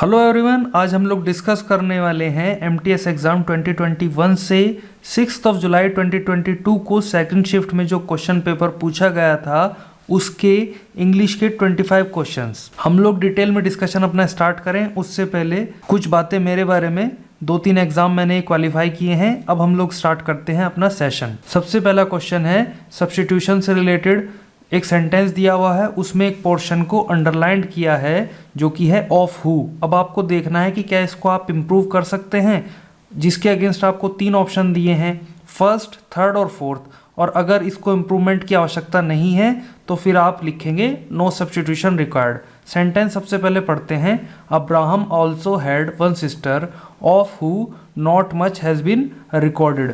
Hello everyone, आज हम लोग डिस्कस करने वाले हैं एमटीएस एग्ज़ाम 2021 से 6 जुलाई 2022 को सेकंड शिफ्ट में जो क्वेश्चन पेपर पूछा गया था उसके इंग्लिश के 25 क्वेश्चंस हम लोग डिटेल में डिस्कशन अपना स्टार्ट करें उससे पहले कुछ बातें मेरे बारे में। 2-3 एग्जाम मैंने क्वालिफाई किए हैं। अब हम लोग स्टार्ट करते हैं अपना सेशन। सबसे पहला क्वेश्चन है सब्स्टिट्यूशन से रिलेटेड। एक सेंटेंस दिया हुआ है, उसमें एक पोर्शन को अंडरलाइंड किया है जो कि है ऑफ हु। अब आपको देखना है कि क्या इसको आप इम्प्रूव कर सकते हैं, जिसके अगेंस्ट आपको 3 ऑप्शन दिए हैं, फर्स्ट, थर्ड और फोर्थ। और अगर इसको इम्प्रूवमेंट की आवश्यकता नहीं है तो फिर आप लिखेंगे नो सब्स्टिट्यूशन रिक्वायर्ड। सेंटेंस सबसे पहले पढ़ते हैं। Abraham also had one sister of who not much has been recorded.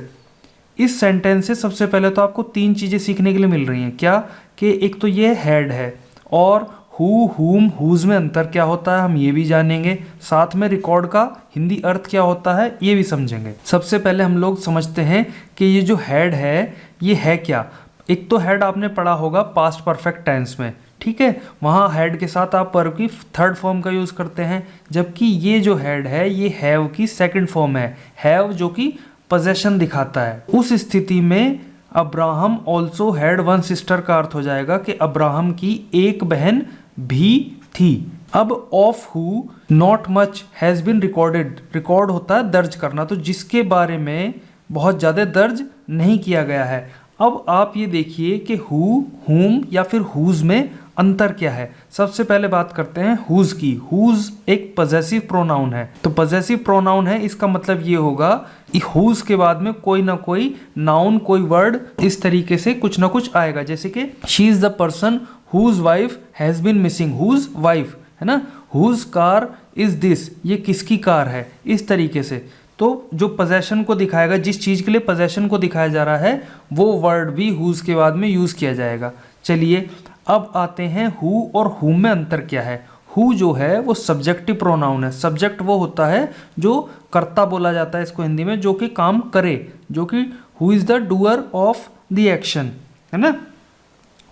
इस सेंटेंस से सबसे पहले तो आपको 3 चीज़ें सीखने के लिए मिल रही हैं। क्या कि एक तो ये हैड है, और हु, हुम, हुज में अंतर क्या होता है हम ये भी जानेंगे। साथ में रिकॉर्ड का हिंदी अर्थ क्या होता है ये भी समझेंगे। सबसे पहले हम लोग समझते हैं कि ये जो हैड है ये है क्या। एक तो हैड आपने पढ़ा होगा पास्ट परफेक्ट टेंस में, ठीक है, वहाँ हैड के साथ आप वर्ब की थर्ड फॉर्म का यूज़ करते हैं, जबकि ये जो हैड है ये हैव की सेकंड फॉर्म है। हैव जो कि पोजेशन दिखाता है। उस स्थिति में Abraham also had one sister का अर्थ हो जाएगा कि अब्राहम की एक बहन भी थी। अब of who not much has been recorded, record होता है दर्ज करना, तो जिसके बारे में बहुत ज़्यादा दर्ज नहीं किया गया है। अब आप ये देखिए कि हु, हुम या फिर हुज में अंतर क्या है। सबसे पहले बात करते हैं हुज की। हुज एक पजेसिव प्रोनाउन है, तो पजेसिव प्रोनाउन है इसका मतलब ये होगा कि हुज के बाद में कोई ना कोई नाउन, कोई वर्ड इस तरीके से कुछ ना कुछ आएगा। जैसे कि she is the person whose wife has been missing. Whose wife है ना, हुज कार इज दिस, ये किसकी कार है, इस तरीके से। तो जो पोजेशन को दिखाएगा, जिस चीज़ के लिए पोजेशन को दिखाया जा रहा है, वो वर्ड भी हुज के बाद में यूज़ किया जाएगा। चलिए अब आते हैं हु और हुम में अंतर क्या है। हु जो है वो सब्जेक्टिव प्रोनाउन है। सब्जेक्ट वो होता है जो कर्ता बोला जाता है इसको हिंदी में, जो कि काम करे, जो कि who is the doer of the action, है ना,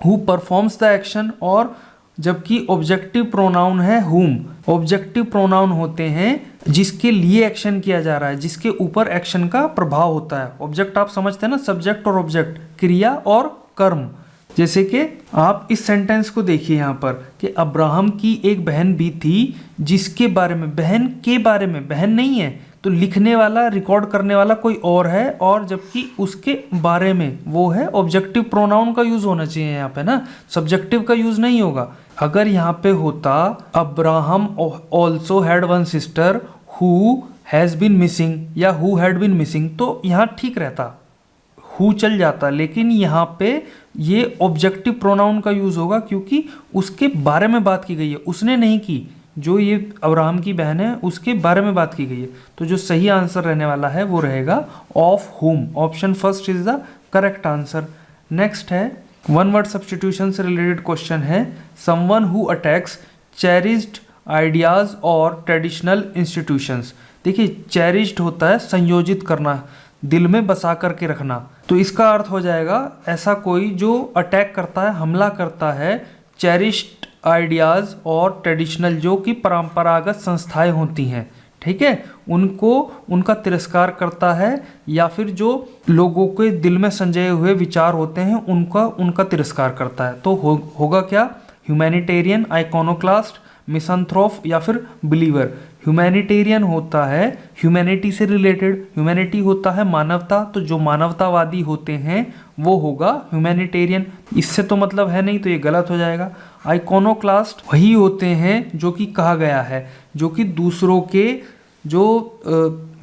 हु परफॉर्म्स द एक्शन। और जबकि ऑब्जेक्टिव प्रोनाउन है हुम। ऑब्जेक्टिव प्रोनाउन होते हैं जिसके लिए एक्शन किया जा रहा है, जिसके ऊपर एक्शन का प्रभाव होता है। ऑब्जेक्ट आप समझते हैं ना, सब्जेक्ट और ऑब्जेक्ट, क्रिया और कर्म। जैसे कि आप इस सेंटेंस को देखिए यहाँ पर कि अब्राहम की एक बहन भी थी जिसके बारे में, बहन के बारे में, बहन नहीं है तो लिखने वाला, रिकॉर्ड करने वाला कोई और है, और जबकि उसके बारे में वो है। ऑब्जेक्टिव प्रोनाउन का यूज होना चाहिए यहाँ पे ना, सब्जेक्टिव का यूज नहीं होगा। अगर यहाँ पे होता Abraham also had one sister who has been missing या हु हैड बीन मिसिंग, तो यहाँ ठीक रहता, हु चल जाता। लेकिन यहाँ पे ये ऑब्जेक्टिव प्रोनाउन का यूज़ होगा क्योंकि उसके बारे में बात की गई है, उसने नहीं की। जो ये अब्राहम की बहन है उसके बारे में बात की गई है। तो जो सही आंसर रहने वाला है वो रहेगा ऑफ हुम। Option first is the correct answer. Next है वन वर्ड सब्स्टिट्यूशन से रिलेटेड क्वेश्चन है। समवन हु अटैक्स चेरिज्ड आइडियाज और ट्रेडिशनल इंस्टीट्यूशंस। देखिए चेरिज्ड होता है संयोजित करना, दिल में बसा करके रखना, तो इसका अर्थ हो जाएगा ऐसा कोई जो अटैक करता है, हमला करता है चेरिश्ड आइडियाज़ और ट्रेडिशनल, जो कि परंपरागत संस्थाएं होती हैं, ठीक है, उनको, उनका तिरस्कार करता है, या फिर जो लोगों के दिल में संजोए हुए विचार होते हैं उनका तिरस्कार करता है। तो होगा क्या, ह्यूमैनिटेरियन, आइकोनोक्लास्ट, मिसंथ्रोप या फिर बिलीवर। ह्यूमैनिटेरियन होता है ह्यूमैनिटी से रिलेटेड, ह्यूमैनिटी होता है मानवता, तो जो मानवतावादी होते हैं वो होगा ह्यूमैनिटेरियन। इससे तो मतलब है नहीं, तो ये गलत हो जाएगा। आइकोनोक्लास्ट वही होते हैं जो कि कहा गया है, जो कि दूसरों के जो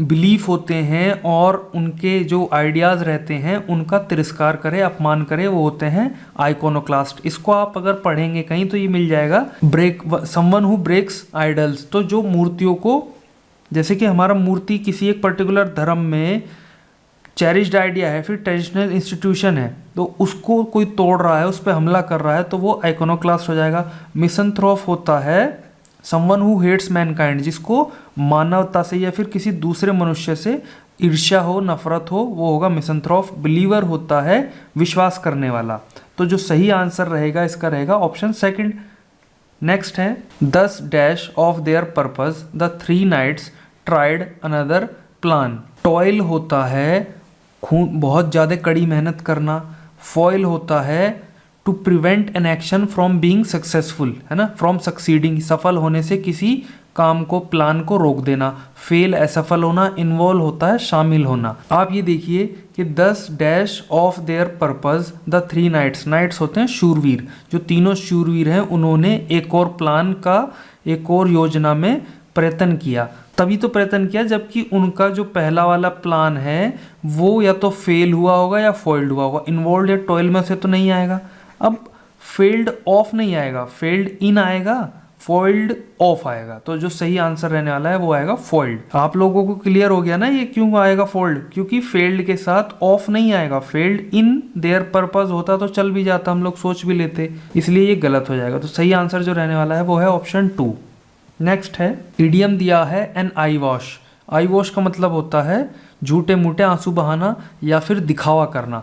बिलीफ होते हैं और उनके जो आइडियाज़ रहते हैं उनका तिरस्कार करे, अपमान करे, वो होते हैं आइकोनोक्लास्ट। इसको आप अगर पढ़ेंगे कहीं तो ये मिल जाएगा समवन हु ब्रेक्स आइडल्स। तो जो मूर्तियों को, जैसे कि हमारा मूर्ति किसी एक पर्टिकुलर धर्म में चेरिश्ड आइडिया है, फिर ट्रेडिशनल इंस्टीट्यूशन है, तो उसको कोई तोड़ रहा है, उस पर हमला कर रहा है, तो वो आइकोनोक्लास्ट हो जाएगा। मिसंथ्रोप होता है समवन हु हेट्स मैनकाइंड, जिसको मानवता से या फिर किसी दूसरे मनुष्य से ईर्ष्या हो, नफरत हो, वो होगा मिसंथ्रोप। बिलीवर होता है विश्वास करने वाला। तो जो सही आंसर रहेगा इसका रहेगा ऑप्शन सेकंड। नेक्स्ट है 10 dash of their purpose the 3 knights tried another plan. Toil होता है खून बहुत ज़्यादा कड़ी मेहनत करना, फॉइल होता है to prevent an action from being successful, है ना, फ्रॉम सक्सीडिंग, सफल होने से किसी काम को प्लान को रोक देना, फेल असफल होना, इन्वॉल्व होता है शामिल होना। आप ये देखिए कि 10 dash of their purpose the 3 knights, knights होते हैं शूरवीर, जो तीनों शूरवीर हैं उन्होंने एक और प्लान का, एक और योजना में प्रयत्न किया। तभी तो प्रयत्न किया जबकि उनका जो पहला वाला प्लान है वो या तो फेल हुआ होगा या फॉइल्ड हुआ होगा। इन्वॉल्व या टॉयल में से तो नहीं आएगा। अब फेल्ड ऑफ नहीं आएगा, फेल्ड इन आएगा, फॉइल्ड ऑफ आएगा। तो जो सही आंसर रहने वाला है वो आएगा फॉइल्ड। आप लोगों को क्लियर हो गया ना ये क्यों आएगा फॉइल्ड? क्योंकि फेल्ड के साथ ऑफ नहीं आएगा। फेल्ड इन देयर पर्पस होता तो चल भी जाता, हम लोग सोच भी लेते, इसलिए ये गलत हो जाएगा। तो सही आंसर जो रहने वाला है वो है ऑप्शन 2। नेक्स्ट है इडियम दिया है एन आई वॉश। आई वॉश का मतलब होता है झूठे मूठे आंसू बहाना या फिर दिखावा करना।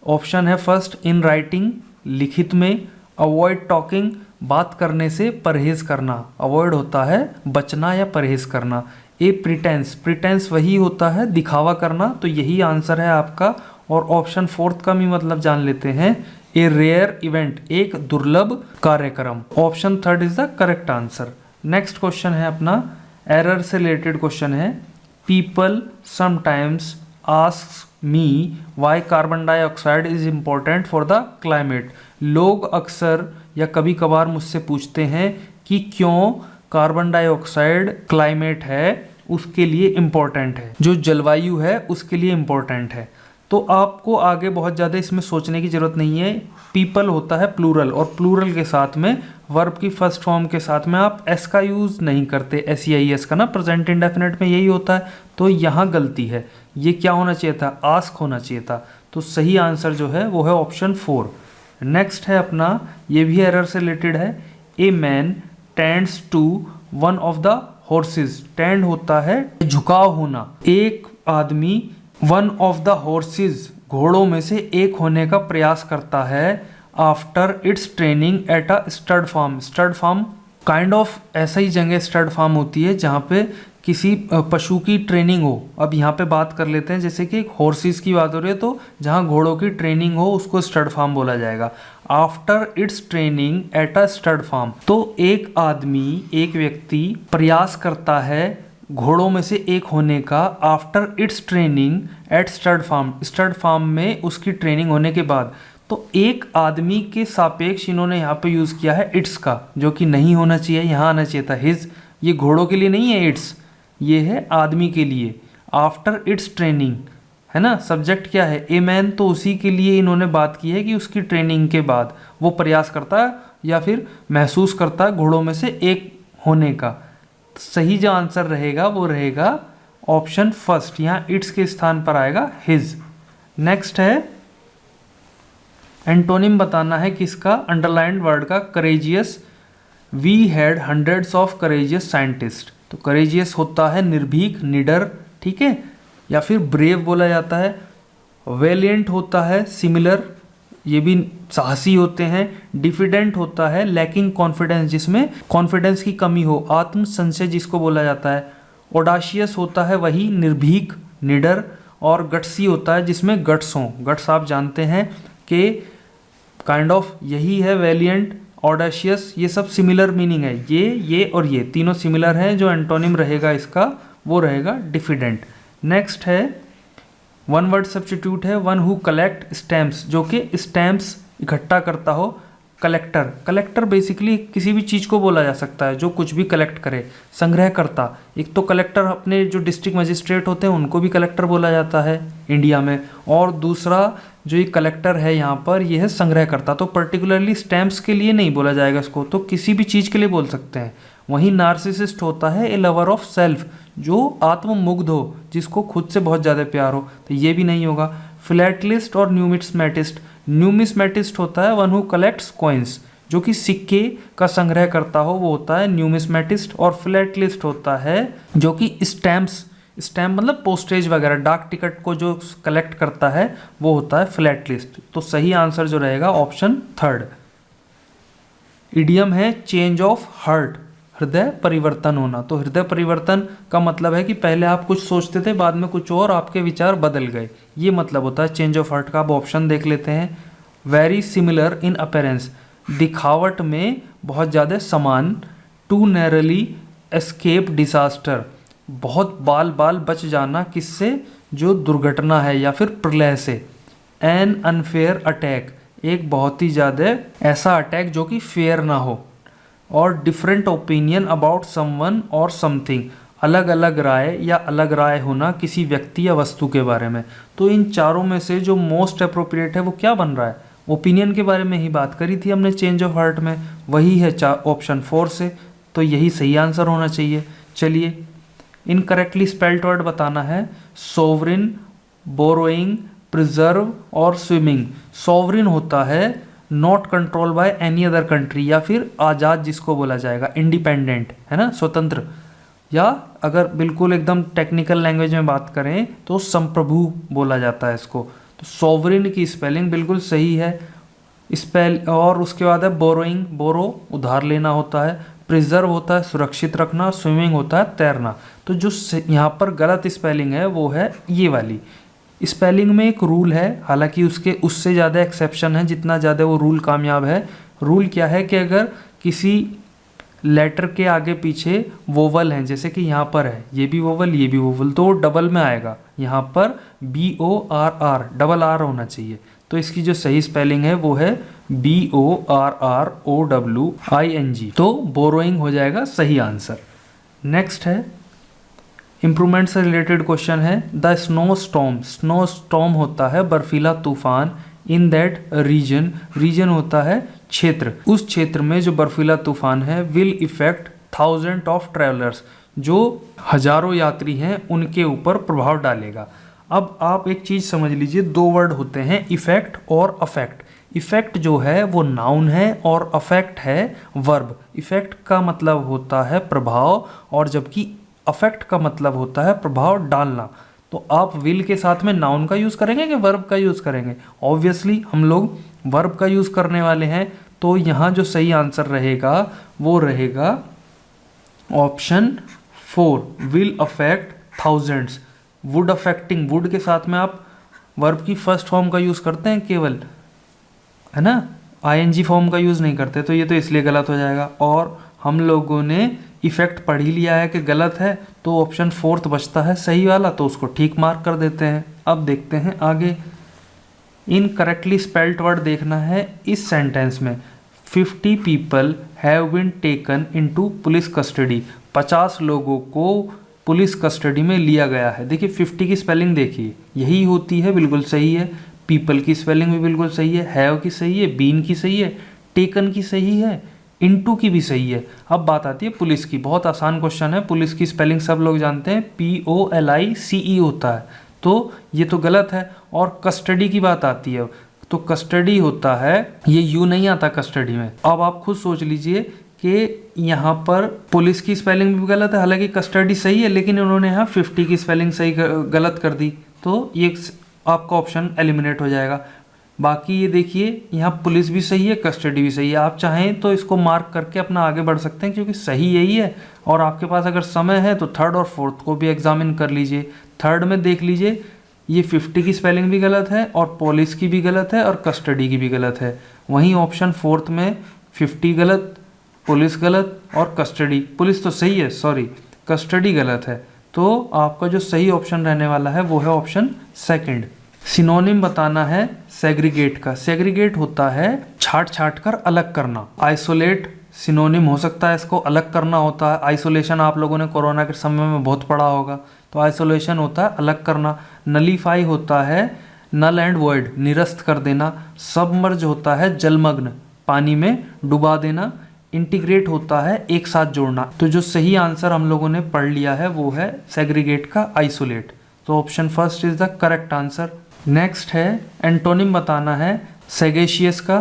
ऑप्शन है फर्स्ट इन राइटिंग, लिखित में, अवॉइड टॉकिंग, बात करने से परहेज करना, अवॉइड होता है बचना या परहेज करना। ए प्रिटेंस, प्रिटेंस वही होता है दिखावा करना, तो यही आंसर है आपका। और ऑप्शन 4 का भी मतलब जान लेते हैं, ए रेयर इवेंट, एक दुर्लभ कार्यक्रम। Option 3 is the correct answer. Next question है अपना एरर से रिलेटेड क्वेश्चन है। People sometimes ask me why carbon dioxide is important for the climate. लोग अक्सर या कभी कभार मुझसे पूछते हैं कि क्यों कार्बन डाइऑक्साइड क्लाइमेट है उसके लिए इम्पोर्टेंट है, जो जलवायु है उसके लिए इम्पोर्टेंट है। तो आपको आगे बहुत ज़्यादा इसमें सोचने की ज़रूरत नहीं है। पीपल होता है प्लूरल, और प्लूरल के साथ में वर्ब की फर्स्ट फॉर्म के साथ में आप एस का यूज़ नहीं करते, SEIS का ना, प्रेजेंट इंडेफिनिट में यही होता है। तो यहाँ गलती है, ये क्या होना चाहिए था, आस्क होना चाहिए था। तो सही आंसर जो है वो है ऑप्शन 4। नेक्स्ट है अपना, ये भी एरर से रिलेटेड है। A man tends to one of the horses. Tend होता है झुकाव होना। एक आदमी वन ऑफ द हॉर्सेज, घोड़ों में से एक होने का प्रयास करता है after its training at a stud farm. Stud farm kind of ऐसा ही जगह स्टड फार्म होती है जहाँ पे किसी पशु की ट्रेनिंग हो। अब यहाँ पे बात कर लेते हैं, जैसे कि हॉर्सेस की बात हो रही है तो जहाँ घोड़ों की ट्रेनिंग हो उसको स्टड फार्म बोला जाएगा। After its training at a stud farm, तो एक आदमी, एक व्यक्ति प्रयास करता है घोड़ों में से एक होने का after its training at stud farm. Stud farm में उसकी ट्रेनिंग होने के बाद। तो एक आदमी के सापेक्ष इन्होंने यहाँ पे यूज़ किया है इट्स का, जो कि नहीं होना चाहिए, यहाँ आना चाहिए था हिज। ये घोड़ों के लिए नहीं है इट्स, ये है आदमी के लिए। आफ्टर इट्स ट्रेनिंग है ना, सब्जेक्ट क्या है, ए मैन, तो उसी के लिए इन्होंने बात की है कि उसकी ट्रेनिंग के बाद वो प्रयास करता है या फिर महसूस करता है घोड़ों में से एक होने का। सही जो आंसर रहेगा वो रहेगा ऑप्शन फर्स्ट, यहाँ इट्स के स्थान पर आएगा हिज। नेक्स्ट है एंटोनिम बताना है किसका, अंडरलाइंड वर्ड का, courageous. We had hundreds of courageous scientist. तो करेजियस होता है निर्भीक, निडर, ठीक है, या फिर ब्रेव बोला जाता है। वेलिएंट होता है सिमिलर, ये भी साहसी होते हैं। डिफिडेंट होता है लैकिंग कॉन्फिडेंस, जिसमें कॉन्फिडेंस की कमी हो, आत्म संशय जिसको बोला जाता है। ओडाशियस होता है वही निर्भीक, निडर। और गट्सी होता है जिसमें गट्स हों। गट्स आप जानते हैं कि काइंड ऑफ यही है वेलिएंट, ऑडाशियस, ये सब सिमिलर मीनिंग है। ये और ये तीनों सिमिलर हैं। जो एंटोनिम रहेगा इसका वो रहेगा डिफिडेंट। नेक्स्ट है वन वर्ड सब्स्टिट्यूट है, वन हु कलेक्ट स्टैम्प्स, जो कि स्टैम्प्स इकट्ठा करता हो। कलेक्टर, कलेक्टर बेसिकली किसी भी चीज़ को बोला जा सकता है जो कुछ भी कलेक्ट करे। संग्रह करता, एक तो कलेक्टर अपने जो डिस्ट्रिक्ट मजिस्ट्रेट होते हैं उनको भी कलेक्टर बोला जाता है इंडिया में, और दूसरा जो ये कलेक्टर है यहाँ पर ये है संग्रह करता। तो पर्टिकुलरली स्टैम्प्स के लिए नहीं बोला जाएगा इसको, तो किसी भी चीज़ के लिए बोल सकते हैं। वहीं नार्सिसिस्ट होता है ए लवर ऑफ सेल्फ, जो आत्ममुग्ध हो, जिसको खुद से बहुत ज़्यादा प्यार हो, तो ये भी नहीं होगा। फिलैटलिस्ट और न्यूमिस्मेटिस्ट, न्यूमिस्मेटिस्ट होता है वन हु कलेक्ट्स कॉइन्स, जो कि सिक्के का संग्रह करता हो, वो होता है न्यूमिस्मेटिस्ट। और फिलैटलिस्ट होता है जो कि स्टैम्प्स, स्टैम्प मतलब पोस्टेज वगैरह, डाक टिकट को जो कलेक्ट करता है वो होता है फिलैटलिस्ट। तो सही आंसर जो रहेगा ऑप्शन 3। इडियम है चेंज ऑफ हार्ट, हृदय परिवर्तन होना। तो हृदय परिवर्तन का मतलब है कि पहले आप कुछ सोचते थे, बाद में कुछ और आपके विचार बदल गए, ये मतलब होता है चेंज ऑफ हार्ट का। अब ऑप्शन देख लेते हैं। वेरी सिमिलर इन अपीयरेंस, दिखावट में बहुत ज़्यादा समान। टू नैरली एस्केप डिसास्टर, बहुत बाल बाल बच जाना, किससे, जो दुर्घटना है या फिर प्रलय से। एन अनफेयर अटैक, एक बहुत ही ज़्यादा ऐसा अटैक जो कि फेयर ना हो। और डिफरेंट ओपिनियन अबाउट समवन और समथिंग, अलग अलग राय या अलग राय होना किसी व्यक्ति या वस्तु के बारे में। तो इन चारों में से जो मोस्ट अप्रोप्रिएट है वो क्या बन रहा है, ओपिनियन के बारे में ही बात करी थी हमने चेंज ऑफ हार्ट में, वही है ऑप्शन 4 से। तो यही सही आंसर होना चाहिए। चलिए, इनकरेक्टली स्पेल्ड वर्ड बताना है। सोवरिन, बोरोइंग, प्रिजर्व और स्विमिंग। सोवरिन होता है not control by any other country, या फिर आज़ाद जिसको बोला जाएगा, इंडिपेंडेंट, है ना, स्वतंत्र। या अगर बिल्कुल एकदम टेक्निकल लैंग्वेज में बात करें तो संप्रभु बोला जाता है इसको। तो सोवरिन की स्पेलिंग बिल्कुल सही है स्पेल। और उसके बाद है बोरोइंग, बोरो उधार लेना होता है। प्रिजर्व होता है सुरक्षित रखना। स्विमिंग होता है तैरना। तो जो यहाँ पर गलत स्पेलिंग है वो है ये वाली। स्पेलिंग में एक रूल है, हालांकि उससे ज़्यादा एक्सेप्शन है जितना ज़्यादा वो रूल कामयाब है। रूल क्या है कि अगर किसी लेटर के आगे पीछे वोवल हैं, जैसे कि यहाँ पर है, ये भी वोवल ये भी वोवल, तो वो डबल में आएगा। यहाँ पर BORR डबल आर होना चाहिए। तो इसकी जो सही स्पेलिंग है वो है BORROWING। तो बोरोइंग हो जाएगा सही आंसर। नेक्स्ट है इम्प्रूवमेंट से रिलेटेड क्वेश्चन है। The snow storm, snow storm होता है बर्फीला तूफान। इन दैट रीजन, रीजन होता है क्षेत्र, उस क्षेत्र में जो बर्फीला तूफान है। Will effect thousand of travellers, जो हजारों यात्री हैं उनके ऊपर प्रभाव डालेगा। अब आप एक चीज़ समझ लीजिए, दो वर्ड होते हैं इफेक्ट और अफेक्ट। इफेक्ट जो है वो नाउन है और अफेक्ट है वर्ब। इफेक्ट का मतलब होता है प्रभाव, और जबकि अफेक्ट का मतलब होता है प्रभाव डालना। तो आप विल के साथ में नाउन का यूज़ करेंगे कि वर्ब का यूज़ करेंगे? ऑब्वियसली हम लोग वर्ब का यूज़ करने वाले हैं। तो यहाँ जो सही आंसर रहेगा वो रहेगा option 4, will affect thousands. Would affecting, would के साथ में आप वर्ब की फर्स्ट फॉर्म का यूज़ करते हैं केवल, है ना, ING फॉर्म का यूज़ नहीं करते। तो ये तो इसलिए गलत हो जाएगा। और हम लोगों ने इफेक्ट पढ़ ही लिया है कि गलत है, तो ऑप्शन 4 बचता है सही वाला, तो उसको ठीक मार्क कर देते हैं। अब देखते हैं आगे। इनकरेक्टली स्पेल्ड वर्ड देखना है इस सेंटेंस में। 50 people have been taken into police custody, 50 लोगों को पुलिस कस्टडी में लिया गया है। देखिए 50 की स्पेलिंग देखिए, यही होती है, बिल्कुल सही है। पीपल की स्पेलिंग भी बिल्कुल सही है, हैव की सही है, बीन की सही है, टेकन की सही है, इनटू की भी सही है। अब बात आती है पुलिस की। बहुत आसान क्वेश्चन है। पुलिस की स्पेलिंग सब लोग जानते हैं, POLICE होता है, तो ये तो गलत है। और कस्टडी की बात आती है तो कस्टडी होता है, ये यू नहीं आता कस्टडी में। अब आप खुद सोच लीजिए कि यहाँ पर पुलिस की स्पेलिंग भी गलत है, हालांकि कस्टडी सही है, लेकिन उन्होंने यहाँ 50 की स्पेलिंग सही गलत कर दी, तो ये आपका ऑप्शन एलिमिनेट हो जाएगा। बाकी ये देखिए, यहाँ पुलिस भी सही है, कस्टडी भी सही है। आप चाहें तो इसको मार्क करके अपना आगे बढ़ सकते हैं, क्योंकि सही यही है। और आपके पास अगर समय है तो थर्ड और फोर्थ को भी एग्जामिन कर लीजिए। थर्ड में देख लीजिए, ये 50 की स्पेलिंग भी गलत है, और पुलिस की भी गलत है, और कस्टडी की भी गलत है। वहीं ऑप्शन 4 में 50 गलत, पुलिस गलत, और कस्टडी, पुलिस तो सही है, सॉरी, कस्टडी गलत है। तो आपका जो सही ऑप्शन रहने वाला है वो है ऑप्शन 2। सिनोनिम बताना है सेग्रीगेट का। सेग्रीगेट होता है छाट छाट कर अलग करना। आइसोलेट सिनोनिम हो सकता है, इसको अलग करना होता है। आइसोलेशन आप लोगों ने कोरोना के समय में बहुत पढ़ा होगा, तो आइसोलेशन होता है अलग करना। नलीफाई होता है नल एंड वॉइड, निरस्त कर देना। सबमर्ज होता है जलमग्न, पानी में डुबा देना। इंटीग्रेट होता है एक साथ जोड़ना। तो जो सही आंसर हम लोगों ने पढ़ लिया है वो है सेग्रीगेट का आइसोलेट। तो option 1 is the correct answer. Next है एंटोनिम बताना है सेगेशियस का।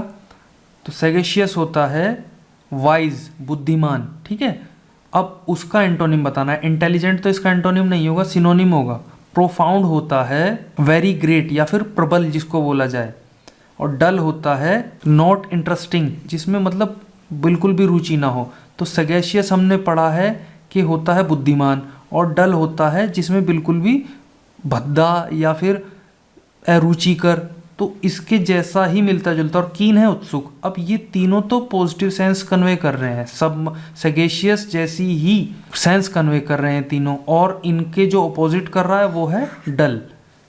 तो सेगेशियस होता है वाइज, बुद्धिमान, ठीक है। अब उसका एंटोनिम बताना है। इंटेलिजेंट तो इसका एंटोनिम नहीं होगा, सिनोनिम होगा। प्रोफाउंड होता है वेरी ग्रेट या फिर प्रबल जिसको बोला जाए। और डल होता है नॉट इंटरेस्टिंग, जिसमें मतलब बिल्कुल भी रुचि ना हो। तो सगेशियस हमने पढ़ा है कि होता है बुद्धिमान, और डल होता है जिसमें बिल्कुल भी भद्दा या फिर अरुचिकर, तो इसके जैसा ही मिलता जुलता। और कीन है उत्सुक। अब ये तीनों तो पॉजिटिव सेंस कन्वे कर रहे हैं, सब सगेशियस जैसी ही सेंस कन्वे कर रहे हैं तीनों, और इनके जो अपोजिट कर रहा है वो है डल।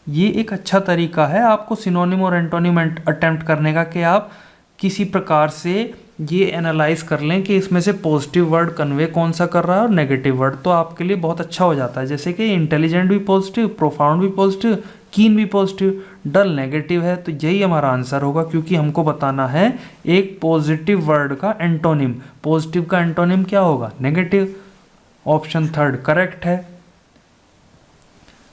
ये एक अच्छा तरीका है आपको सिनोनिम और एंटोनिम अटेम्प्ट करने का, कि आप किसी प्रकार से ये एनालाइज कर लें कि इसमें से पॉजिटिव वर्ड कन्वे कौन सा कर रहा है और नेगेटिव वर्ड, तो आपके लिए बहुत अच्छा हो जाता है। जैसे कि इंटेलिजेंट भी पॉजिटिव, प्रोफाउंड भी पॉजिटिव, कीन भी पॉजिटिव, डल नेगेटिव है, तो यही हमारा आंसर होगा, क्योंकि हमको बताना है एक पॉजिटिव वर्ड का एंटोनिम। पॉजिटिव का एंटोनिम क्या होगा? नेगेटिव। ऑप्शन थर्ड करेक्ट है।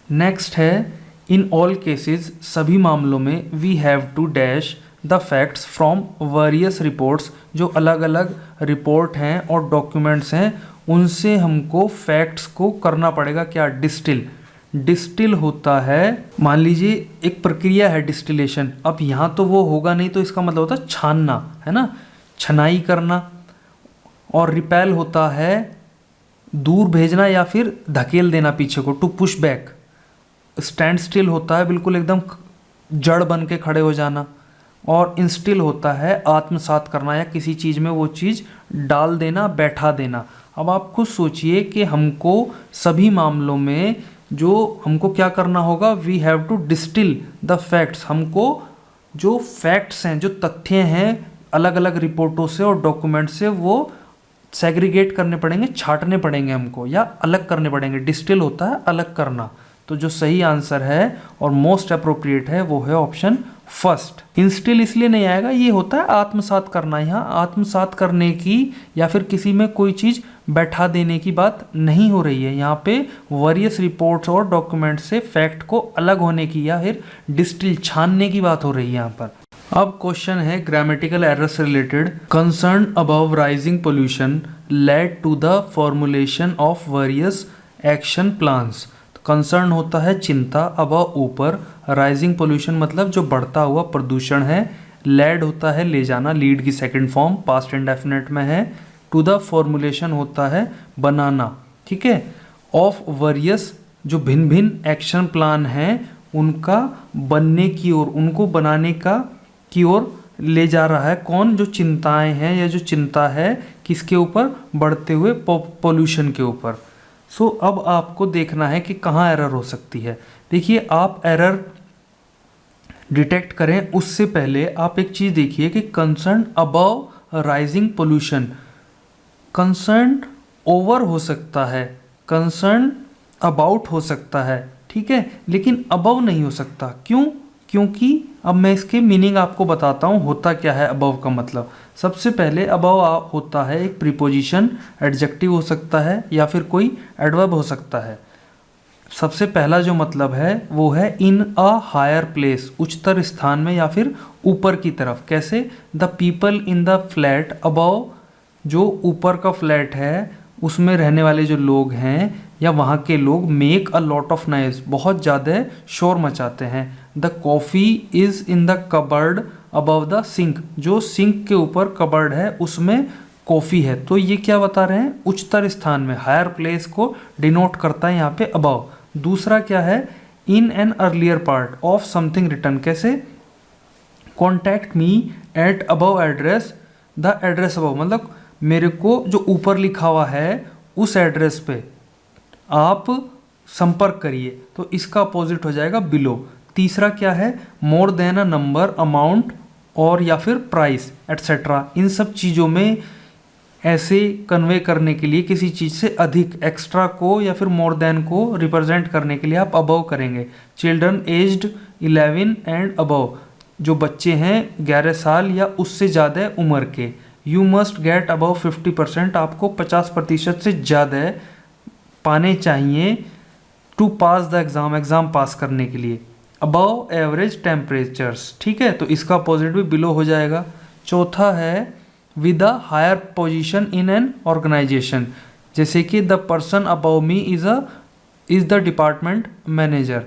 नेक्स्ट है, इन ऑल केसेस, सभी मामलों में, we have to dash the facts from various reports, जो अलग अलग रिपोर्ट हैं और डॉक्यूमेंट्स हैं उनसे हमको फैक्ट्स को करना पड़ेगा क्या? डिस्टिल। डिस्टिल होता है, मान लीजिए एक प्रक्रिया है डिस्टिलेशन, अब यहाँ तो वो होगा नहीं, तो इसका मतलब होता है छानना, है ना, छनाई करना। और रिपेल होता है दूर भेजना या फिर धकेल देना पीछे को, to push back. Stand still होता है बिल्कुल एकदम जड़ बन के खड़े हो जाना। और इंस्टिल होता है आत्मसात करना, या किसी चीज़ में वो चीज़ डाल देना, बैठा देना। अब आप खुद सोचिए कि हमको सभी मामलों में जो हमको क्या करना होगा, we have to distil the facts. हमको जो फैक्ट्स हैं, जो तथ्य हैं अलग अलग रिपोर्टों से और डॉक्यूमेंट से, वो सेग्रीगेट करने पड़ेंगे, छांटने पड़ेंगे हमको, या अलग करने पड़ेंगे। डिस्टिल होता है अलग करना। तो जो सही आंसर है और मोस्ट अप्रोप्रिएट है वो है ऑप्शन फर्स्ट। इंस्टिल इसलिए नहीं आएगा, ये होता है आत्मसात करना। यहाँ आत्मसात करने की या फिर किसी में कोई चीज़ बैठा देने की बात नहीं हो रही है। यहाँ पे वेरियस रिपोर्ट्स और डॉक्यूमेंट से फैक्ट को अलग होने की या फिर डिस्टिल छानने की बात हो रही है यहाँ पर। अब क्वेश्चन है ग्रामेटिकल एरर से related. Concern about rising pollution led to the formulation of various action plans. Concern होता है चिंता, अबाव ऊपर, राइजिंग पोल्यूशन मतलब जो बढ़ता हुआ प्रदूषण है, लेड होता है ले जाना, लीड की सेकंड फॉर्म पास्ट इंडेफिनिट में है, टू द फॉर्मुलेशन होता है बनाना, ठीक है, ऑफ वेरियस जो भिन्न भिन्न एक्शन प्लान हैं उनका बनने की ओर, उनको बनाने का की ओर ले जा रहा है। कौन? जो चिंताएं हैं या जो चिंता है किसके ऊपर? बढ़ते हुए पोल्यूशन के ऊपर। सो अब आपको देखना है कि कहाँ एरर हो सकती है। देखिए, आप एरर डिटेक्ट करें उससे पहले आप एक चीज़ देखिए कि concern above rising pollution, concern over हो सकता है, कंसर्न अबाउट हो सकता है, ठीक है, लेकिन अबव नहीं हो सकता। क्यों? क्योंकि अब मैं इसके मीनिंग आपको बताता हूँ होता क्या है अबव का मतलब। सबसे पहले अबव होता है एक प्रीपोजिशन, एडजेक्टिव हो सकता है या फिर कोई एडवर्ब हो सकता है। सबसे पहला जो मतलब है वो है इन अ हायर प्लेस, उच्चतर स्थान में या फिर ऊपर की तरफ। कैसे? The people in the flat above, जो ऊपर का फ्लैट है उसमें रहने वाले जो लोग हैं या वहाँ के लोग, make a lot of noise, बहुत ज़्यादा शोर मचाते हैं। The coffee is in the cupboard above the sink, जो सिंक के ऊपर कबर्ड है उसमें कॉफ़ी है। तो ये क्या बता रहे हैं? उच्चतर स्थान में, हायर प्लेस को डिनोट करता है यहाँ पे अबव। दूसरा क्या है? In an earlier part of something return. कैसे? Contact me at above address, the address above, मतलब मेरे को जो ऊपर लिखा हुआ है उस एड्रेस पे आप संपर्क करिए, तो इसका अपोजिट हो जाएगा बिलो। तीसरा क्या है? More than a number, amount और या फिर प्राइस एट्सेट्रा। इन सब चीज़ों में ऐसे कन्वे करने के लिए किसी चीज़ से अधिक, एक्स्ट्रा को या फिर मोर देन को रिप्रेजेंट करने के लिए आप अबव करेंगे। चिल्ड्रन एज्ड 11 एंड अबव, जो बच्चे हैं 11 साल या उससे ज़्यादा उम्र के। यू मस्ट गेट अबव 50%, आपको 50% से ज़्यादा पाने चाहिए to pass the exam, exam pass करने के लिए। अबव एवरेज टेम्परेचर्स, ठीक है, तो इसका अपोजिट भी बिलो हो जाएगा। चौथा है with a higher position in an organisation, जैसे कि the person above me is the department manager.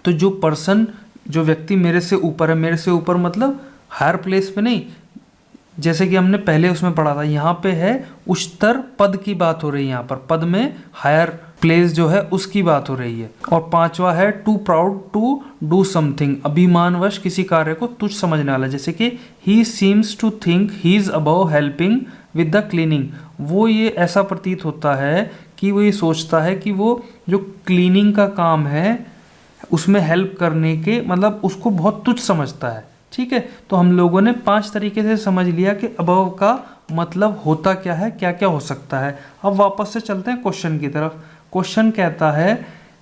तो जो पर्सन, जो व्यक्ति मेरे से ऊपर है, मेरे से ऊपर मतलब हायर प्लेस पे नहीं, जैसे कि हमने पहले उसमें पढ़ा था, यहाँ पे है उच्चतर पद की बात हो रही है, यहाँ पर पद में हायर प्लेस जो है उसकी बात हो रही है। और पांचवा है too proud to do something, अभिमानवश किसी कार्य को तुच्छ समझने वाला, जैसे कि he seems to think he is above helping with the cleaning, वो ये ऐसा प्रतीत होता है कि वो ये सोचता है कि वो जो क्लीनिंग का काम है उसमें हेल्प करने के मतलब उसको बहुत तुच्छ समझता है। ठीक है, तो हम लोगों ने 5 तरीके से समझ लिया कि अबव का मतलब होता क्या है, क्या क्या हो सकता है। अब वापस से चलते हैं क्वेश्चन की तरफ। क्वेश्चन कहता है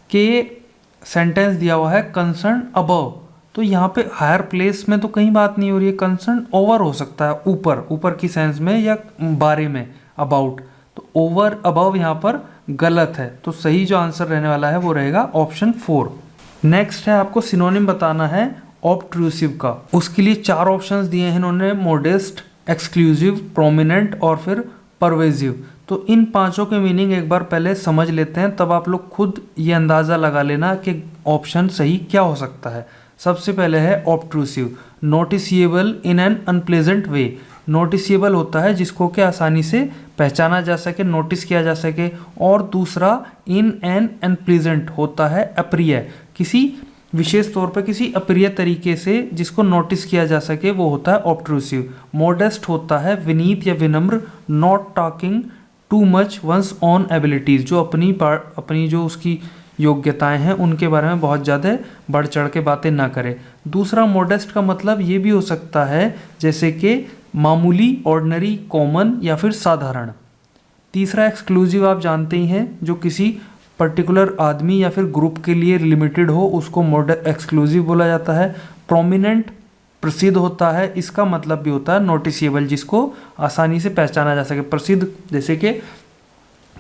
कि सेंटेंस दिया हुआ है कंसर्न अबव, तो यहाँ पे हायर प्लेस में तो कहीं बात नहीं हो रही है, कंसर्न ओवर हो सकता है, ऊपर, ऊपर की सेंस में या बारे में, अबाउट, तो ओवर अबव यहाँ पर गलत है, तो सही जो आंसर रहने वाला है वो रहेगा ऑप्शन 4। नेक्स्ट है आपको सिनोनिम बताना है ऑब्ट्रूसिव का। उसके लिए 4 ऑप्शंस दिए हैं इन्होंने, मोडेस्ट, एक्सक्लूसिव, प्रोमिनेंट और फिर परवेजिव। तो इन पांचों के मीनिंग एक बार पहले समझ लेते हैं, तब आप लोग खुद ये अंदाज़ा लगा लेना कि ऑप्शन सही क्या हो सकता है। सबसे पहले है ऑब्ट्रूसिव, नोटिसिएबल इन एन अनप्लेजेंट वे। नोटिसिएबल होता है जिसको कि आसानी से पहचाना जा सके, नोटिस किया जा सके। और दूसरा इन एन अनप्लेजेंट होता है अप्रिय, किसी विशेष तौर पर किसी अप्रिय तरीके से जिसको नोटिस किया जा सके, वो होता है ऑब्ट्रूसिव। मोडेस्ट होता है विनीत या विनम्र, not talking too much one's on abilities, जो अपनी जो उसकी योग्यताएं हैं उनके बारे में बहुत ज़्यादा बढ़ चढ़ के बातें ना करे। दूसरा मोडेस्ट का मतलब ये भी हो सकता है जैसे कि मामूली, ऑर्डिनरी, कॉमन या फिर साधारण। तीसरा एक्सक्लूसिव आप जानते ही हैं, जो किसी पर्टिकुलर आदमी या फिर ग्रुप के लिए लिमिटेड हो उसको एक्सक्लूसिव बोला जाता है। प्रोमिनेंट प्रसिद्ध होता है, इसका मतलब भी होता है नोटिसिएबल, जिसको आसानी से पहचाना जा सके। प्रसिद्ध जैसे कि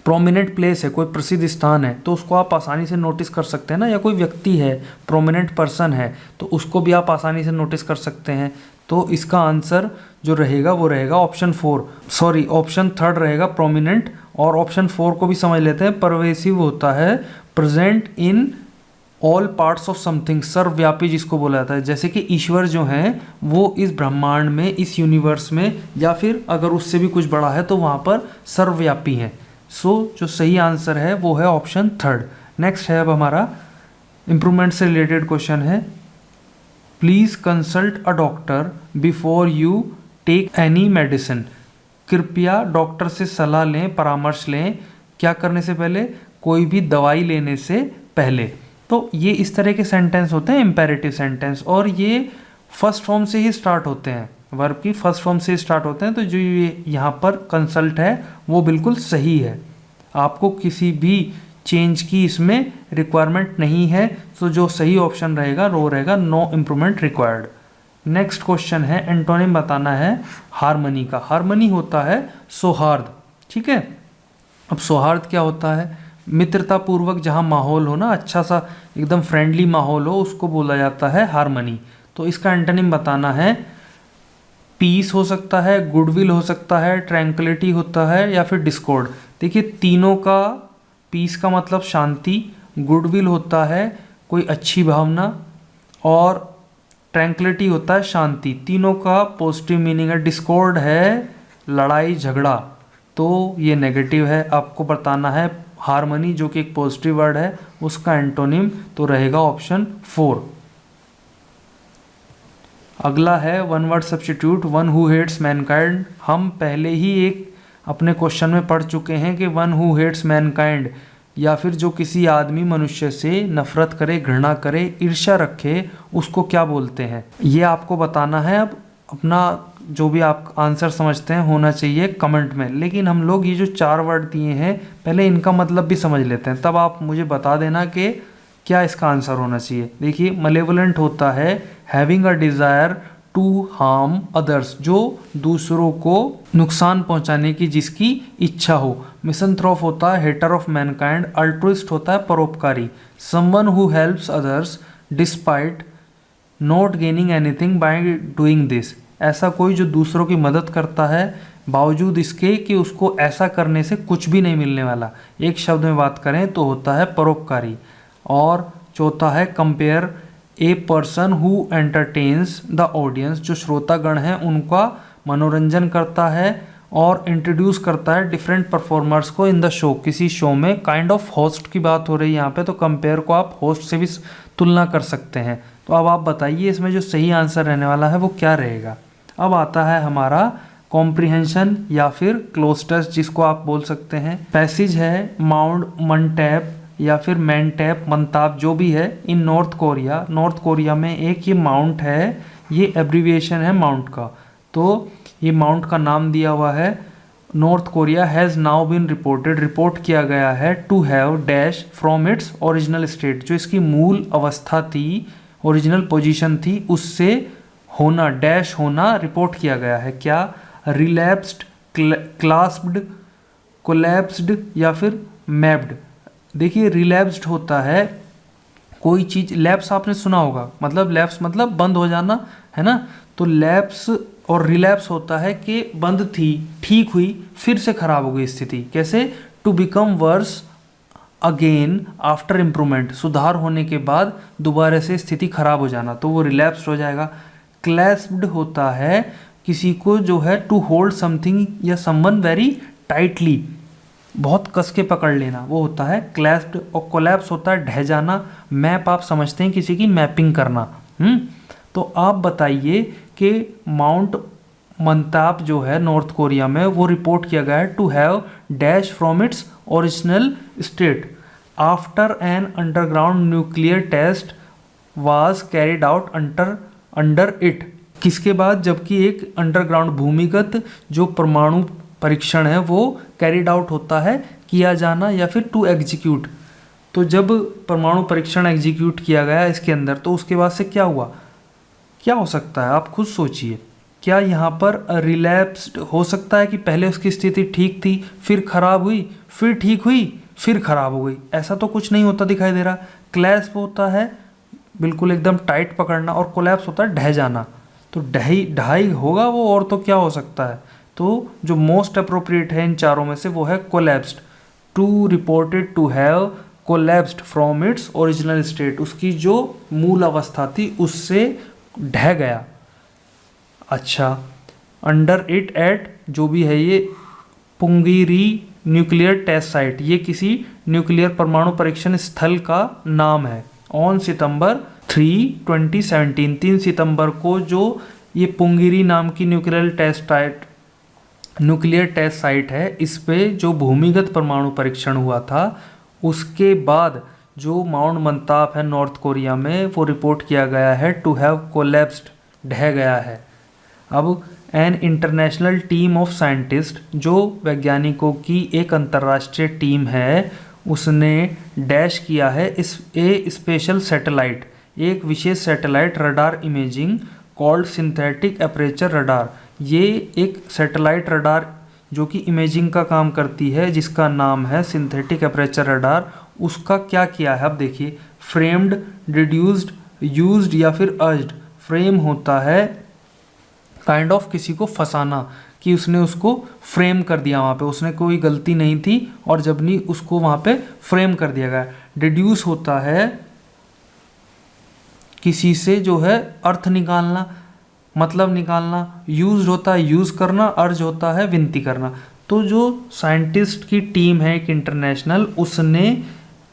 प्रोमिनेंट प्लेस है, कोई प्रसिद्ध स्थान है तो उसको आप आसानी से नोटिस कर सकते हैं ना, या कोई व्यक्ति है, प्रोमिनेंट पर्सन है, तो उसको भी आप आसानी से नोटिस कर सकते हैं। तो इसका आंसर जो रहेगा वो रहेगा ऑप्शन 4, सॉरी ऑप्शन 3 रहेगा प्रोमिनेंट। और ऑप्शन 4 को भी समझ लेते हैं, परवेसिव होता है present in all parts of something, सर्वव्यापी जिसको बोला जाता है, जैसे कि ईश्वर जो हैं वो इस ब्रह्मांड में, इस यूनिवर्स में, या फिर अगर उससे भी कुछ बड़ा है तो वहाँ पर सर्वव्यापी हैं। सो जो सही आंसर है वो है ऑप्शन 3। नेक्स्ट है अब हमारा इम्प्रूवमेंट से रिलेटेड क्वेश्चन है, please consult a doctor before you take any medicine. कृपया डॉक्टर से सलाह लें, परामर्श लें, क्या करने से पहले, कोई भी दवाई लेने से पहले। तो ये इस तरह के सेंटेंस होते हैं इम्पेरेटिव सेंटेंस, और ये फर्स्ट फॉर्म से ही स्टार्ट होते हैं, वर्ब की फर्स्ट फॉर्म से स्टार्ट होते हैं। तो जो ये यहाँ पर कंसल्ट है वो बिल्कुल सही है, आपको किसी भी चेंज की इसमें रिक्वायरमेंट नहीं है। तो जो सही ऑप्शन रहेगा वो रहेगा no improvement required. Next question है, एंटोनिम बताना है हार्मनी का। हार्मनी होता है सौहार्द, ठीक है। अब सौहार्द क्या होता है, मित्रता पूर्वक जहाँ माहौल हो ना, अच्छा सा एकदम फ्रेंडली माहौल हो, उसको बोला जाता है हार्मनी। तो इसका एंटोनिम बताना है, पीस हो सकता है, गुडविल हो सकता है, ट्रैंक्विलिटी होता है, या फिर डिस्कॉर्ड। देखिए तीनों का, पीस का मतलब शांति, गुडविल होता है कोई अच्छी भावना, और ट्रैंक्विलिटी होता है शांति, तीनों का पॉजिटिव मीनिंग है। डिस्कॉर्ड है लड़ाई झगड़ा, तो ये नेगेटिव है। आपको बताना है हार्मनी जो कि एक पॉजिटिव वर्ड है, उसका एंटोनिम तो रहेगा ऑप्शन 4। अगला है one word substitute, one who hates mankind. हम पहले ही एक अपने क्वेश्चन में पढ़ चुके हैं कि वन हु हेट्स मैनकाइंड, या फिर जो किसी आदमी मनुष्य से नफरत करे, घृणा करे, ईर्ष्या रखे, उसको क्या बोलते हैं, ये आपको बताना है। अब अपना जो भी आप आंसर समझते हैं होना चाहिए कमेंट में, लेकिन हम लोग ये जो 4 वर्ड दिए हैं पहले इनका मतलब भी समझ लेते हैं, तब आप मुझे बता देना कि क्या इसका आंसर होना चाहिए। देखिए मलेवोलेंट होता है having a desire to harm others, जो दूसरों को नुकसान पहुंचाने की जिसकी इच्छा हो। मिसंथ्रोप होता है हेटर ऑफ मैनकाइंड। अल्ट्रुइस्ट होता है परोपकारी। Someone who helps others despite not gaining anything by doing this, ऐसा कोई जो दूसरों की मदद करता है बावजूद इसके कि उसको ऐसा करने से कुछ भी नहीं मिलने वाला। एक शब्द में बात करें तो होता है परोपकारी। और चौथा है compare, a person who entertains the audience, जो श्रोतागण हैं उनका मनोरंजन करता है और इंट्रोड्यूस करता है डिफरेंट परफॉर्मर्स को इन द शो। किसी शो में काइंड ऑफ होस्ट की बात हो रही है यहाँ पे, तो कंपेयर को आप होस्ट से भी तुलना कर सकते हैं। तो अब आप बताइए इसमें जो सही आंसर रहने वाला है वो क्या रहेगा। अब आता है हमारा कॉम्प्रिहेंशन या फिर क्लोस्टर्स, जिसको आप बोल सकते हैं। पैसेज है माउंट मंटेप या फिर मैनटेप, मंताप जो भी है, इन नॉर्थ कोरिया। नॉर्थ कोरिया में एक ये माउंट है, ये एब्रीविएशन है माउंट का। तो ये माउंट का नाम दिया हुआ है। North Korea has now been reported, report किया गया है, to have dash from its original state, जो इसकी मूल अवस्था थी, ओरिजिनल पोजीशन थी, उससे होना, डैश होना रिपोर्ट किया गया है। क्या? रिलैप्स्ड, क्लास्प्ड, कोलैप्स्ड या फिर मैप्ड। देखिए रिलैप्स्ड होता है कोई चीज़, लैप्स आपने सुना होगा, मतलब लैप्स मतलब बंद हो जाना, है ना। तो लैप्स और रिलैप्स होता है कि बंद थी, ठीक हुई, फिर से खराब हो गई स्थिति। कैसे? To become worse again after improvement, सुधार होने के बाद दोबारा से स्थिति खराब हो जाना, तो वो रिलैप्स्ड हो जाएगा। क्लैस्प्ड होता है किसी को जो है टू होल्ड समथिंग या समवन वेरी टाइटली, बहुत कस के पकड़ लेना, वो होता है क्लैस्प्ड। और कोलैप्स होता है ढह जाना। मैप आप समझते हैं किसी की मैपिंग करना। तो आप बताइए कि माउंट मंताप जो है नॉर्थ कोरिया में, वो रिपोर्ट किया गया है to have dash from its original state after an underground nuclear test was carried out under it. किसके बाद? जबकि एक अंडरग्राउंड भूमिगत जो परमाणु परीक्षण है वो कैरिड आउट होता है, किया जाना, या फिर टू एग्जीक्यूट। तो जब परमाणु परीक्षण एग्जीक्यूट किया गया इसके अंदर, तो उसके बाद से क्या हुआ, क्या हो सकता है, आप खुद सोचिए। क्या यहाँ पर रिलैप्स्ड हो सकता है कि पहले उसकी स्थिति ठीक थी, फिर खराब हुई, फिर ठीक हुई, फिर खराब हो गई? ऐसा तो कुछ नहीं होता दिखाई दे रहा। क्लैस्प होता है बिल्कुल एकदम टाइट पकड़ना, और कोलैप्स होता है ढह जाना। तो ढाई होगा वो, और तो क्या हो सकता है। तो जो मोस्ट अप्रोप्रिएट है इन चारों में से वो है collapsed. To reported to have collapsed from its original state, उसकी जो मूल अवस्था थी उससे ढह गया। अच्छा, अंडर इट एट जो भी है ये पुंगीरी न्यूक्लियर टेस्ट साइट, ये किसी न्यूक्लियर परमाणु परीक्षण स्थल का नाम है। ऑन सितंबर 3, 2017, 3 सितंबर को जो ये पुंगीरी नाम की न्यूक्लियर टेस्ट साइट है, इस पे जो भूमिगत परमाणु परीक्षण हुआ था, उसके बाद जो माउंट मंताप है नॉर्थ कोरिया में, वो रिपोर्ट किया गया है टू हैव कोलैप्स्ड, ढह गया है। अब an international team of scientist, जो वैज्ञानिकों की एक अंतर्राष्ट्रीय टीम है, उसने डैश किया है ए स्पेशल सैटेलाइट, एक विशेष satellite radar imaging called synthetic aperture radar. ये एक सैटेलाइट रडार जो कि इमेजिंग का काम करती है, जिसका नाम है सिंथेटिक एपरेचर रडार। उसका क्या किया है, अब देखिए। फ्रेम्ड, रिड्यूस्ड, यूज्ड या फिर अर्ज्ड। फ्रेम होता है काइंड ऑफ किसी को फंसाना, कि उसने उसको फ्रेम कर दिया, वहाँ पे उसने कोई गलती नहीं थी और जब नहीं उसको वहाँ पे फ्रेम कर दिया गया। रिड्यूस होता है किसी से जो है अर्थ निकालना, मतलब निकालना। यूज्ड होता है यूज़ करना, अर्ज होता है विनती करना। तो जो साइंटिस्ट की टीम है एक इंटरनेशनल, उसने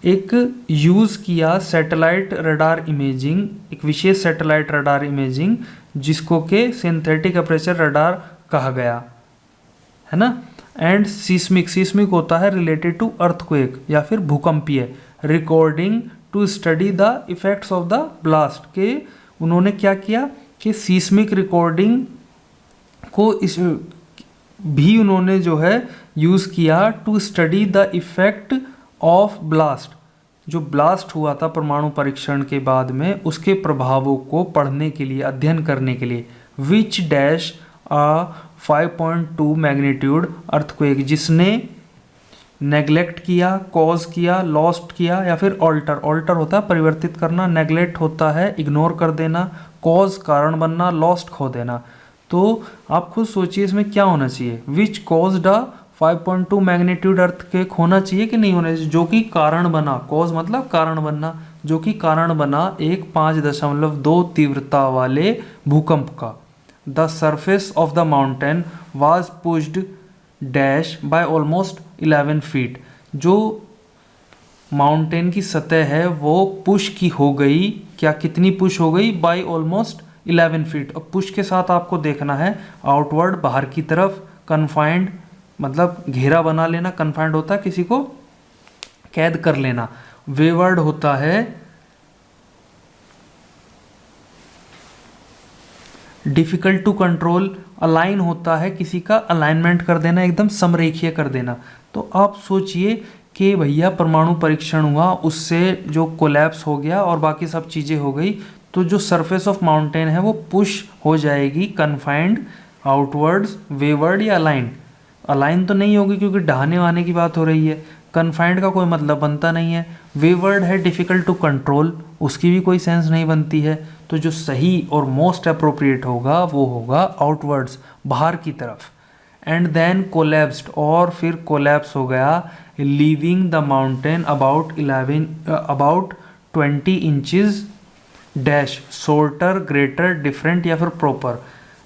एक यूज़ किया सैटेलाइट रडार इमेजिंग, एक विशेष सैटेलाइट रडार इमेजिंग, जिसको के सिंथेटिक एपरेचर रडार कहा गया है ना। एंड सीस्मिक होता है रिलेटेड टू अर्थक्वेक या फिर भूकंपीय। Recording to study the effects of the blast, के उन्होंने क्या किया कि सीस्मिक रिकॉर्डिंग को इस भी उन्होंने जो है यूज़ किया to study the effect of blast, जो ब्लास्ट हुआ था परमाणु परीक्षण के बाद में, उसके प्रभावों को पढ़ने के लिए, अध्ययन करने के लिए। विच डैश आ 5.2 मैग्नीट्यूड अर्थक्वेक, जिसने नेग्लेक्ट किया, कॉज किया, लॉस्ट किया या फिर ऑल्टर। ऑल्टर होता है परिवर्तित करना, नेग्लेक्ट होता है इग्नोर कर देना, कॉज कारण बनना, लॉस्ट खो देना। तो आप खुद सोचिए इसमें क्या होना चाहिए। विच कॉज्ड अ 5.2 मैग्नीट्यूड अर्थक्वेक होना चाहिए कि नहीं होना चाहिए, जो कि कारण बना। कॉज मतलब कारण बनना, जो कि कारण बना एक 5.2 तीव्रता वाले भूकंप का। The surface of the mountain was pushed dash by almost 11 feet. जो माउंटेन की सतह है वो पुश की हो गई, क्या कितनी पुश हो गई? By almost 11 feet. और पुश के साथ आपको देखना है आउटवर्ड, बाहर की तरफ, कन्फाइंड मतलब घेरा बना लेना, कन्फाइंड होता है किसी को कैद कर लेना, वेवर्ड होता है डिफिकल्ट टू कंट्रोल, अलाइन होता है किसी का अलाइनमेंट कर देना, एकदम समरेखीय कर देना। तो आप सोचिए कि भैया परमाणु परीक्षण हुआ, उससे जो कोलैप्स हो गया और बाकी सब चीज़ें हो गई, तो जो सरफेस ऑफ माउंटेन है वो पुश हो जाएगी, कन्फाइंड, आउटवर्ड्स, वेवर्ड या अलाइन। अलाइन तो नहीं होगी क्योंकि ढहाने वाने की बात हो रही है, कन्फाइंड का कोई मतलब बनता नहीं है, वेवर्ड है डिफ़िकल्ट टू कंट्रोल, उसकी भी कोई सेंस नहीं बनती है। तो जो सही और मोस्ट अप्रोप्रिएट होगा वो होगा आउटवर्ड्स, बाहर की तरफ। एंड देन कोलैप्स्ड, और फिर कोलैप्स हो गया, leaving the mountain about 20 inches dash shorter, greater, different या फिर प्रॉपर।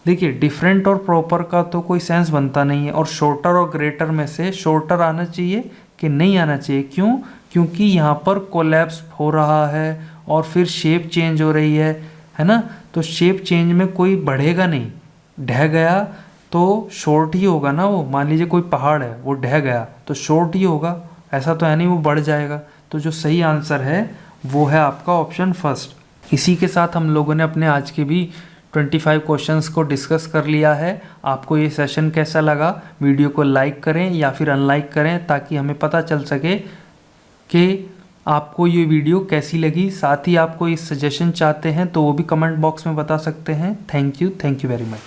देखिए डिफरेंट और प्रॉपर का तो कोई सेंस बनता नहीं है, और शॉर्टर और ग्रेटर में से शॉर्टर आना चाहिए कि नहीं आना चाहिए? क्यों? क्योंकि यहाँ पर कोलैप्स हो रहा है और फिर शेप चेंज हो रही है ना? तो शेप चेंज में कोई बढ़ेगा नहीं, ढह गया तो शॉर्ट ही होगा ना वो। मान लीजिए कोई पहाड़ है वो ढह गया तो शॉर्ट ही होगा, ऐसा तो है नहीं वो बढ़ जाएगा। तो जो सही आंसर है वो है आपका ऑप्शन फर्स्ट। इसी के साथ हम लोगों ने अपने आज के भी 25 क्वेश्चंस को डिस्कस कर लिया है। आपको ये सेशन कैसा लगा? वीडियो को लाइक करें या फिर अनलाइक करें ताकि हमें पता चल सके कि आपको ये वीडियो कैसी लगी। साथ ही आप कोई सजेशन चाहते हैं तो वो भी कमेंट बॉक्स में बता सकते हैं। Thank you very much.